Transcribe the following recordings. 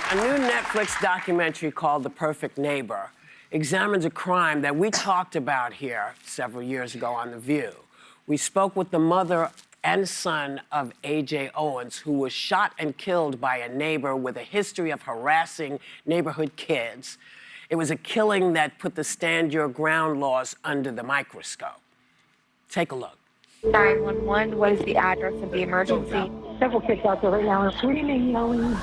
A new Netflix documentary called The Perfect Neighbor examines a crime that we talked about here several years ago on The View. We spoke with the mother and son of Ajike Owens, who was shot and killed by a neighbor with a history of harassing neighborhood kids. It was a killing that put the stand your ground laws under the microscope. Take a look. 911, what is the address of the emergency? Several kids out there right now are screaming, yelling.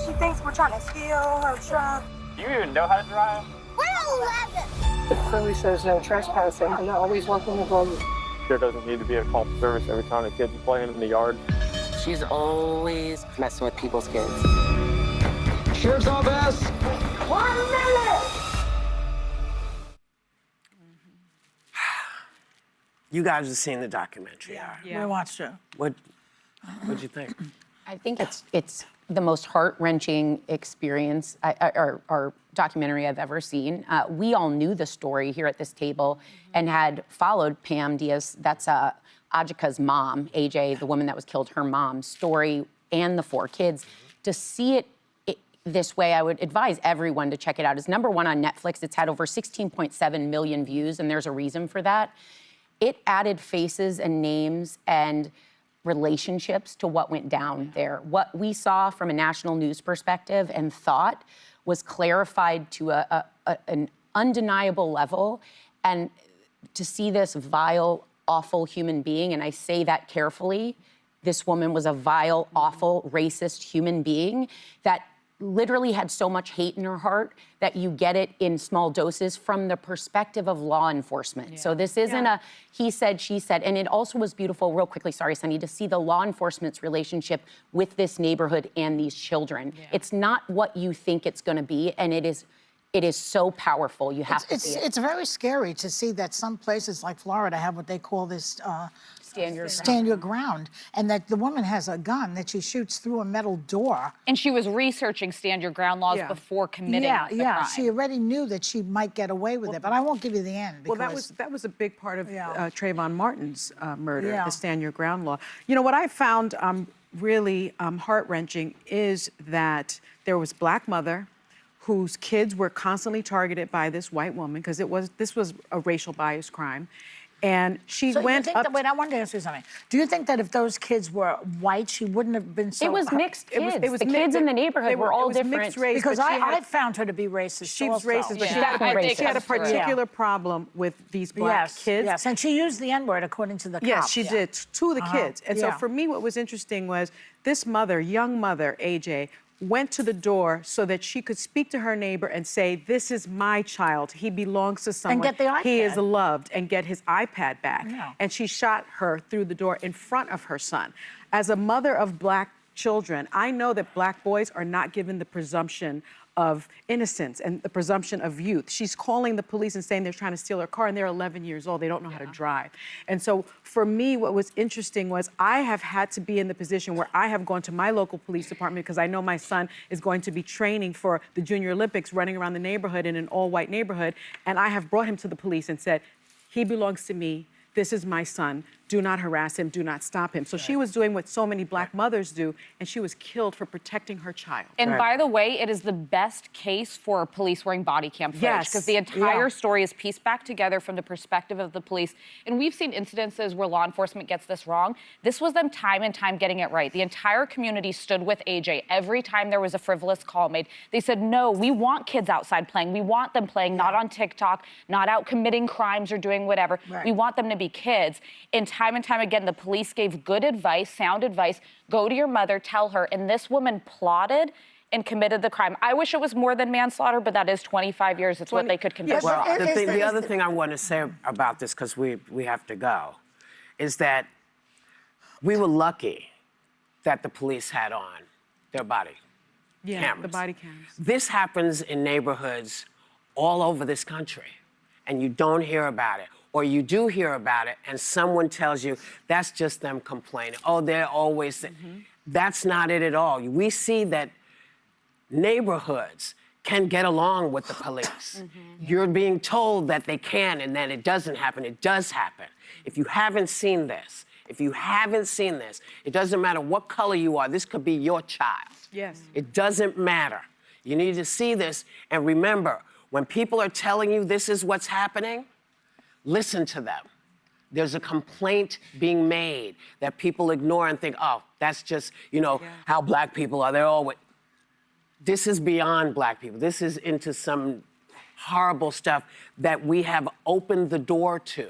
She thinks we're trying to steal her truck. Do you even know how to drive? We're 11. Chloe says no trespassing, and they're always welcome to go. There doesn't need to be a call for service every time the kids are playing in the yard. She's always messing with people's kids. Sheriff's office! 1 minute! You guys have seen the documentary. We watched it. What'd you think? I think it's the most heart-wrenching experience or documentary I've ever seen. We all knew the story here at this table and had followed Pam Diaz, that's Ajike's mom, AJ, the woman that was killed, her mom's story, and the 4 kids. To see it this way, I would advise everyone to check it out. It's #1 on Netflix. It's had over 16.7 million views, and there's a reason for that. It added faces and names and relationships to what went down there. What we saw from a national news perspective and thought was clarified to an undeniable level. And to see this vile, awful human being, and I say that carefully, this woman was a vile, awful, racist human being that literally had so much hate in her heart that you get it in small doses from the perspective of law enforcement. So this isn't a he said, she said. And it also was beautiful, real quickly, sorry, Sunny, to see the law enforcement's relationship with this neighborhood and these children. It's not what you think it's gonna be, and it is so powerful. You have to see it. It's very scary to see that some places like Florida have what they call this stand your ground, and that the woman has a gun that she shoots through a metal door. And she was researching stand your ground laws before committing the crime. She already knew that she might get away with it, but I won't give you the end. Well, that was a big part of Trayvon Martin's murder, the stand your ground law. You know, what I found really heart-wrenching is that there was Black mother whose kids were constantly targeted by this white woman, because this was a racial bias crime. And she went up... Wait, I wanted to ask you something. Do you think that if those kids were white, she wouldn't have been so... It was mixed kids. It was the kids in the neighborhood were all different. Mixed race, because I found her to be racist. She was racist, but she had a particular problem with these Black kids. Yes, and she used the N-word according to the cops. Yes, she did, to the kids. And so for me, what was interesting was this mother, young mother, AJ, went to the door so that she could speak to her neighbor and say, this is my child. He belongs to someone. And get the iPad. He is loved, and get his iPad back. And she shot her through the door in front of her son. As a mother of Black children, I know that Black boys are not given the presumption of innocence and the presumption of youth. She's calling the police and saying they're trying to steal her car, and they're 11 years old. They don't know how to drive. And so for me, what was interesting was I have had to be in the position where I have gone to my local police department, because I know my son is going to be training for the Junior Olympics, running around the neighborhood in an all-white neighborhood. And I have brought him to the police and said, he belongs to me. This is my son. Do not harass him. Do not stop him. So she was doing what so many Black mothers do, and she was killed for protecting her child. And by the way, it is the best case for police wearing body cam footage, because the entire story is pieced back together from the perspective of the police. And we've seen incidences where law enforcement gets this wrong. This was them time and time getting it right. The entire community stood with AJ every time there was a frivolous call made. They said, no, we want kids outside playing. We want them playing, not on TikTok, not out committing crimes or doing whatever. We want them to be kids. And time again, the police gave good advice, sound advice. Go to your mother, tell her. And this woman plotted and committed the crime. I wish it was more than manslaughter, but that is 25 years. It's what they could convict her on. The other thing I want to say about this, because we have to go, is that we were lucky that the police had on their body cameras. The body cameras. This happens in neighborhoods all over this country, and you don't hear about it. Or you do hear about it, and someone tells you, that's just them complaining. Oh, they're always... That's not it at all. We see that neighborhoods can get along with the police. You're being told that they can, and then it doesn't happen. It does happen. If you haven't seen this, If you haven't seen this, it doesn't matter what color you are. This could be your child. Yes. It doesn't matter. You need to see this. And remember, when people are telling you this is what's happening, listen to them. There's a complaint being made that people ignore and think, oh, that's just, how black people are. They're always... This is beyond black people. This is into some horrible stuff that we have opened the door to.